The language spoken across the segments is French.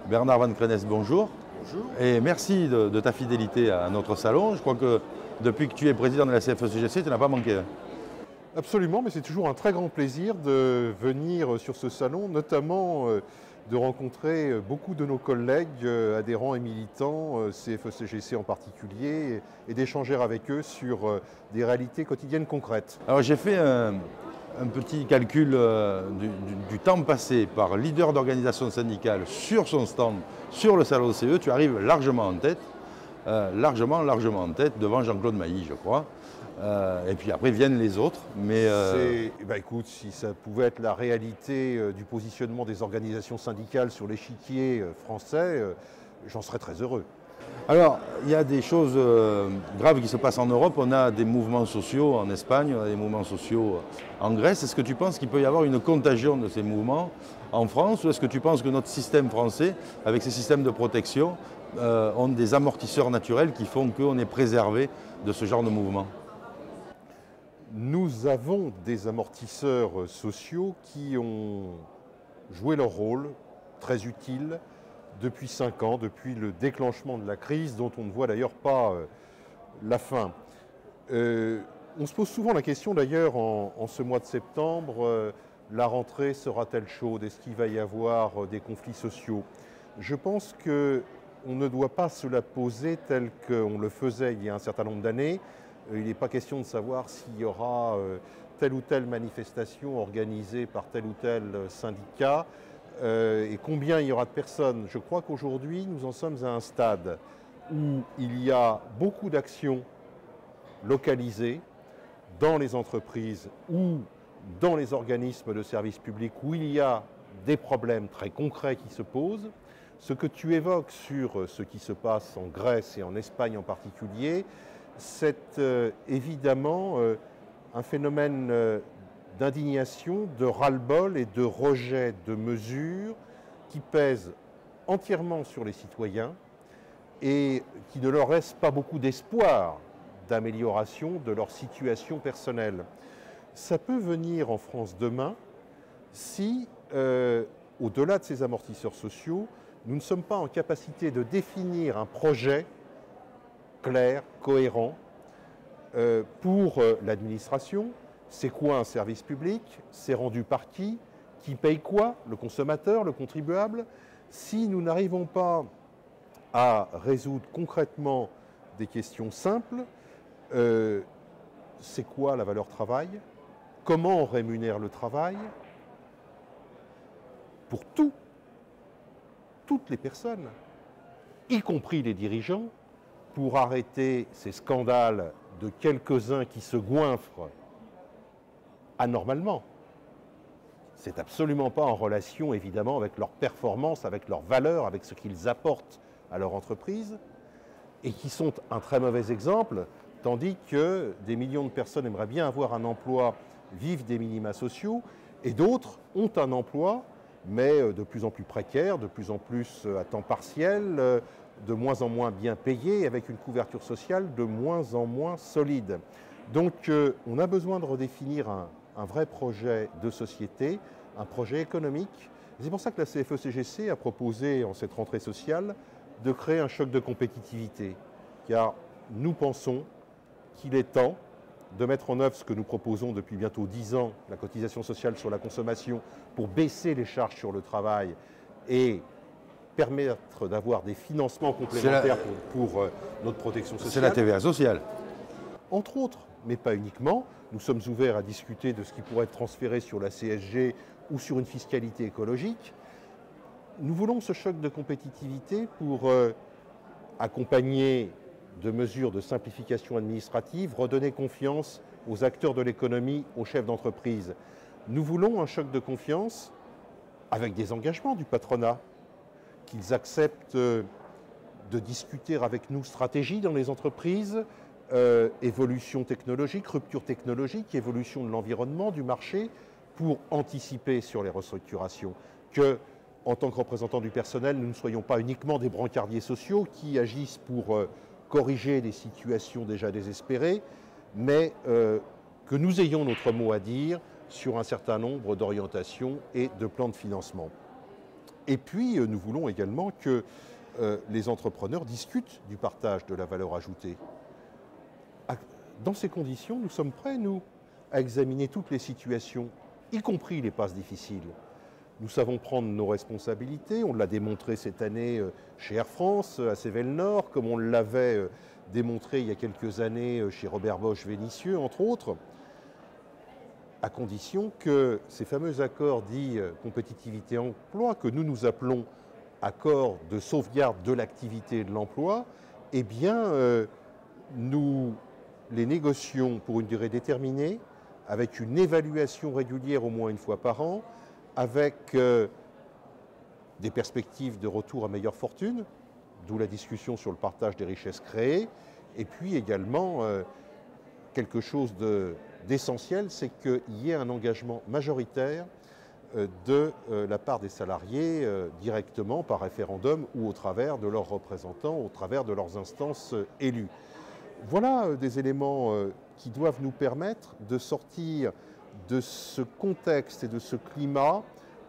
Bernard Van Crennes, bonjour. Bonjour. Et merci de ta fidélité à notre salon. Je crois que depuis que tu es président de la CFE-CGC, tu n'as pas manqué. Absolument, mais c'est toujours un très grand plaisir de venir sur ce salon, notamment de rencontrer beaucoup de nos collègues adhérents et militants, CFE-CGC en particulier, et d'échanger avec eux sur des réalités quotidiennes concrètes. Alors j'ai fait un petit calcul du temps passé par leader d'organisation syndicale sur son stand, sur le salon CE. Tu arrives largement en tête, largement en tête, devant Jean-Claude Mailly, je crois. Et puis après viennent les autres. Mais écoute, si ça pouvait être la réalité du positionnement des organisations syndicales sur l'échiquier français, j'en serais très heureux. Alors, il y a des choses graves qui se passent en Europe. On a des mouvements sociaux en Espagne, on a des mouvements sociaux en Grèce. Est-ce que tu penses qu'il peut y avoir une contagion de ces mouvements en France, ou est-ce que tu penses que notre système français, avec ses systèmes de protection, ont des amortisseurs naturels qui font qu'on est préservé de ce genre de mouvement? Nous avons des amortisseurs sociaux qui ont joué leur rôle, très utile, depuis 5 ans, depuis le déclenchement de la crise, dont on ne voit d'ailleurs pas la fin. On se pose souvent la question d'ailleurs en ce mois de septembre, la rentrée sera-t-elle chaude? Est-ce qu'il va y avoir des conflits sociaux? Je pense qu'on ne doit pas se la poser tel qu'on le faisait il y a un certain nombre d'années. Il n'est pas question de savoir s'il y aura telle ou telle manifestation organisée par tel ou tel syndicat et combien il y aura de personnes. Je crois qu'aujourd'hui, nous en sommes à un stade où il y a beaucoup d'actions localisées dans les entreprises ou dans les organismes de services publics où il y a des problèmes très concrets qui se posent. Ce que tu évoques sur ce qui se passe en Grèce et en Espagne en particulier, c'est évidemment un phénomène d'indignation, de ras-le-bol et de rejet de mesures qui pèsent entièrement sur les citoyens et qui ne leur laissent pas beaucoup d'espoir d'amélioration de leur situation personnelle. Ça peut venir en France demain si, au-delà de ces amortisseurs sociaux, nous ne sommes pas en capacité de définir un projet clair, cohérent, pour l'administration. C'est quoi un service public? C'est rendu par qui? Qui paye quoi? Le consommateur, le contribuable? Si nous n'arrivons pas à résoudre concrètement des questions simples, c'est quoi la valeur travail? Comment on rémunère le travail? Pour toutes les personnes, y compris les dirigeants, pour arrêter ces scandales de quelques-uns qui se goinfrent anormalement. C'est absolument pas en relation, évidemment, avec leur performance, avec leur valeur, avec ce qu'ils apportent à leur entreprise, et qui sont un très mauvais exemple, tandis que des millions de personnes aimeraient bien avoir un emploi, vivent des minima sociaux, et d'autres ont un emploi, mais de plus en plus précaire, de plus en plus à temps partiel, de moins en moins bien payé, avec une couverture sociale de moins en moins solide. Donc on a besoin de redéfinir un vrai projet de société, un projet économique. C'est pour ça que la CFE-CGC a proposé en cette rentrée sociale de créer un choc de compétitivité. Car nous pensons qu'il est temps de mettre en œuvre ce que nous proposons depuis bientôt 10 ans, la cotisation sociale sur la consommation, pour baisser les charges sur le travail et permettre d'avoir des financements complémentaires pour notre protection sociale. C'est la TVA sociale. Entre autres, mais pas uniquement. Nous sommes ouverts à discuter de ce qui pourrait être transféré sur la CSG ou sur une fiscalité écologique. Nous voulons ce choc de compétitivité pour accompagner de mesures de simplification administrative, redonner confiance aux acteurs de l'économie, aux chefs d'entreprise. Nous voulons un choc de confiance avec des engagements du patronat, qu'ils acceptent de discuter avec nous stratégie dans les entreprises, évolution technologique, rupture technologique, évolution de l'environnement, du marché, pour anticiper sur les restructurations. Que, en tant que représentants du personnel, nous ne soyons pas uniquement des brancardiers sociaux qui agissent pour corriger des situations déjà désespérées, mais que nous ayons notre mot à dire sur un certain nombre d'orientations et de plans de financement. Et puis, nous voulons également que les entrepreneurs discutent du partage de la valeur ajoutée. Dans ces conditions, nous sommes prêts, nous, à examiner toutes les situations, y compris les passes difficiles. Nous savons prendre nos responsabilités, on l'a démontré cette année chez Air France, à Cévennes-Nord, comme on l'avait démontré il y a quelques années chez Robert Bosch-Vénitieux, entre autres, à condition que ces fameux accords dits compétitivité-emploi, que nous appelons accords de sauvegarde de l'activité et de l'emploi, eh bien, nous les négocions pour une durée déterminée, avec une évaluation régulière au moins une fois par an, avec des perspectives de retour à meilleure fortune, d'où la discussion sur le partage des richesses créées, et puis également quelque chose d'essentiel, c'est qu'il y ait un engagement majoritaire de la part des salariés directement par référendum ou au travers de leurs représentants, au travers de leurs instances élues. Voilà des éléments qui doivent nous permettre de sortir de ce contexte et de ce climat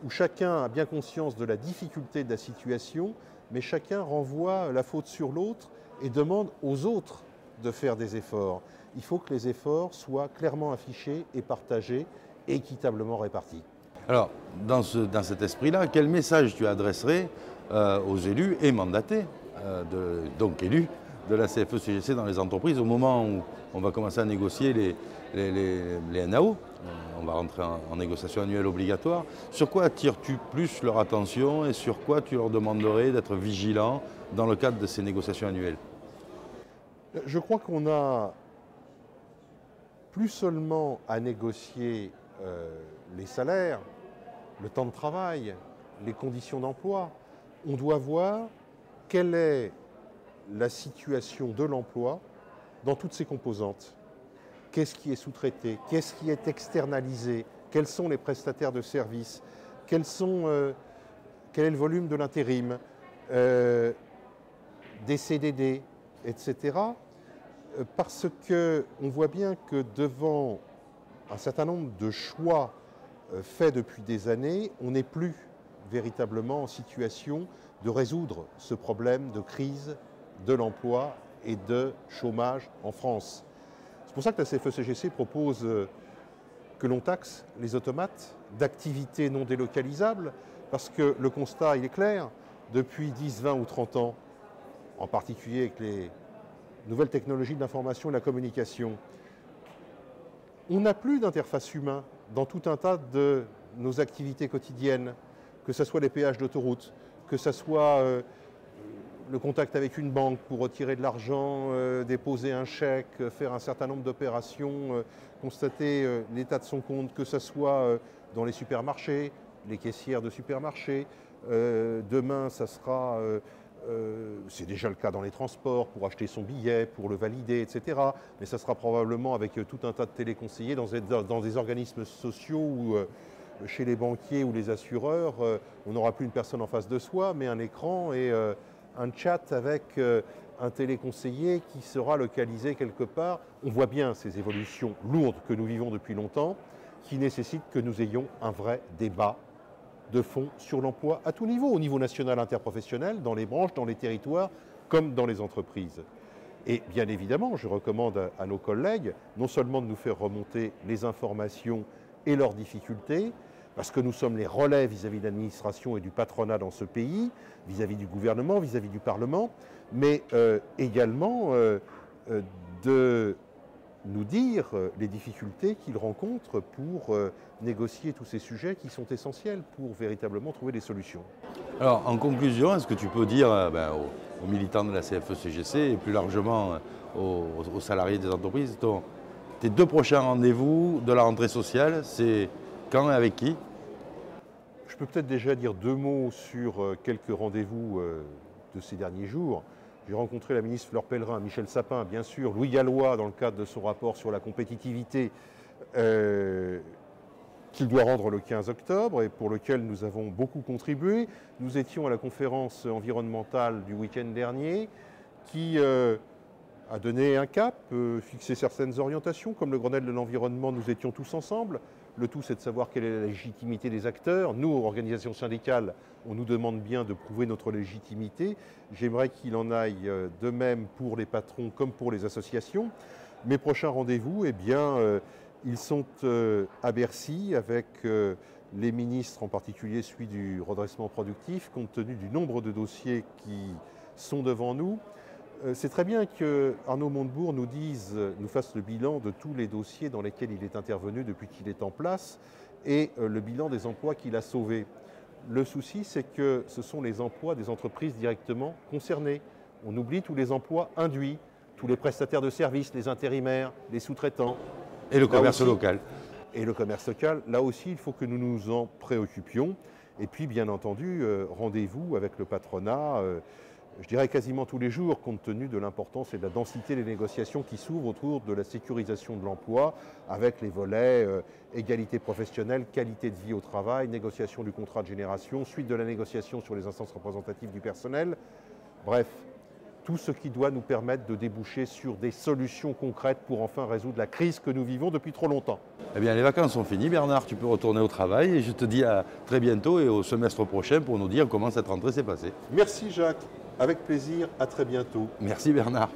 où chacun a bien conscience de la difficulté de la situation, mais chacun renvoie la faute sur l'autre et demande aux autres de faire des efforts. Il faut que les efforts soient clairement affichés et partagés et équitablement répartis. Alors, dans cet esprit-là, quel message tu adresserais aux élus et mandatés, donc élus, de la CFE-CGC dans les entreprises au moment où on va commencer à négocier les NAO, on va rentrer en négociation annuelle obligatoire. Sur quoi attires-tu plus leur attention et sur quoi tu leur demanderais d'être vigilants dans le cadre de ces négociations annuelles? Je crois qu'on a plus seulement à négocier les salaires, le temps de travail, les conditions d'emploi. On doit voir quelle est la situation de l'emploi dans toutes ses composantes. Qu'est-ce qui est sous-traité? Qu'est-ce qui est externalisé? Quels sont les prestataires de services? Quel est le volume de l'intérim? Des CDD, etc. Parce qu'on voit bien que devant un certain nombre de choix faits depuis des années, on n'est plus véritablement en situation de résoudre ce problème de crise de l'emploi et de chômage en France. C'est pour ça que la CFE-CGC propose que l'on taxe les automates d'activités non délocalisables, parce que le constat il est clair, depuis 10, 20 ou 30 ans, en particulier avec les nouvelles technologies de l'information et de la communication, on n'a plus d'interface humaine dans tout un tas de nos activités quotidiennes, que ce soit les péages d'autoroute, que ce soit le contact avec une banque pour retirer de l'argent, déposer un chèque, faire un certain nombre d'opérations, constater l'état de son compte, que ce soit dans les supermarchés, les caissières de supermarchés. Demain, ça sera, c'est déjà le cas dans les transports, pour acheter son billet, pour le valider, etc. Mais ça sera probablement avec tout un tas de téléconseillers dans des organismes sociaux où chez les banquiers ou les assureurs, on n'aura plus une personne en face de soi, mais un écran et un chat avec un téléconseiller qui sera localisé quelque part. On voit bien ces évolutions lourdes que nous vivons depuis longtemps, qui nécessitent que nous ayons un vrai débat de fond sur l'emploi à tout niveau, au niveau national interprofessionnel, dans les branches, dans les territoires, comme dans les entreprises. Et bien évidemment, je recommande à nos collègues non seulement de nous faire remonter les informations et leurs difficultés, parce que nous sommes les relais vis-à-vis de l'administration et du patronat dans ce pays, vis-à-vis du gouvernement, vis-à-vis du Parlement, mais également de nous dire les difficultés qu'ils rencontrent pour négocier tous ces sujets qui sont essentiels pour véritablement trouver des solutions. Alors, en conclusion, est-ce que tu peux dire aux militants de la CFE-CGC et plus largement aux salariés des entreprises, tes 2 prochains rendez-vous de la rentrée sociale, c'est quand et avec qui? Je peux peut-être déjà dire 2 mots sur quelques rendez-vous de ces derniers jours. J'ai rencontré la ministre Fleur Pellerin, Michel Sapin, bien sûr, Louis Gallois dans le cadre de son rapport sur la compétitivité qu'il doit rendre le 15 octobre et pour lequel nous avons beaucoup contribué. Nous étions à la conférence environnementale du week-end dernier qui a donné un cap, fixé certaines orientations. Comme le Grenelle de l'environnement, nous étions tous ensemble. Le tout, c'est de savoir quelle est la légitimité des acteurs. Nous, organisations syndicales, on nous demande bien de prouver notre légitimité. J'aimerais qu'il en aille de même pour les patrons comme pour les associations. Mes prochains rendez-vous, eh bien, ils sont à Bercy avec les ministres, en particulier celui du redressement productif, compte tenu du nombre de dossiers qui sont devant nous. C'est très bien que Arnaud Montebourg nous fasse le bilan de tous les dossiers dans lesquels il est intervenu depuis qu'il est en place et le bilan des emplois qu'il a sauvés. Le souci, c'est que ce sont les emplois des entreprises directement concernées. On oublie tous les emplois induits, tous les prestataires de services, les intérimaires, les sous-traitants. Et le commerce local. Et le commerce local, là aussi, il faut que nous nous en préoccupions. Et puis, bien entendu, rendez-vous avec le patronat, je dirais quasiment tous les jours, compte tenu de l'importance et de la densité des négociations qui s'ouvrent autour de la sécurisation de l'emploi, avec les volets égalité professionnelle, qualité de vie au travail, négociation du contrat de génération, suite de la négociation sur les instances représentatives du personnel. Bref, tout ce qui doit nous permettre de déboucher sur des solutions concrètes pour enfin résoudre la crise que nous vivons depuis trop longtemps. Eh bien, les vacances sont finies, Bernard, tu peux retourner au travail et je te dis à très bientôt et au semestre prochain pour nous dire comment cette rentrée s'est passée. Merci Jacques, avec plaisir, à très bientôt. Merci Bernard.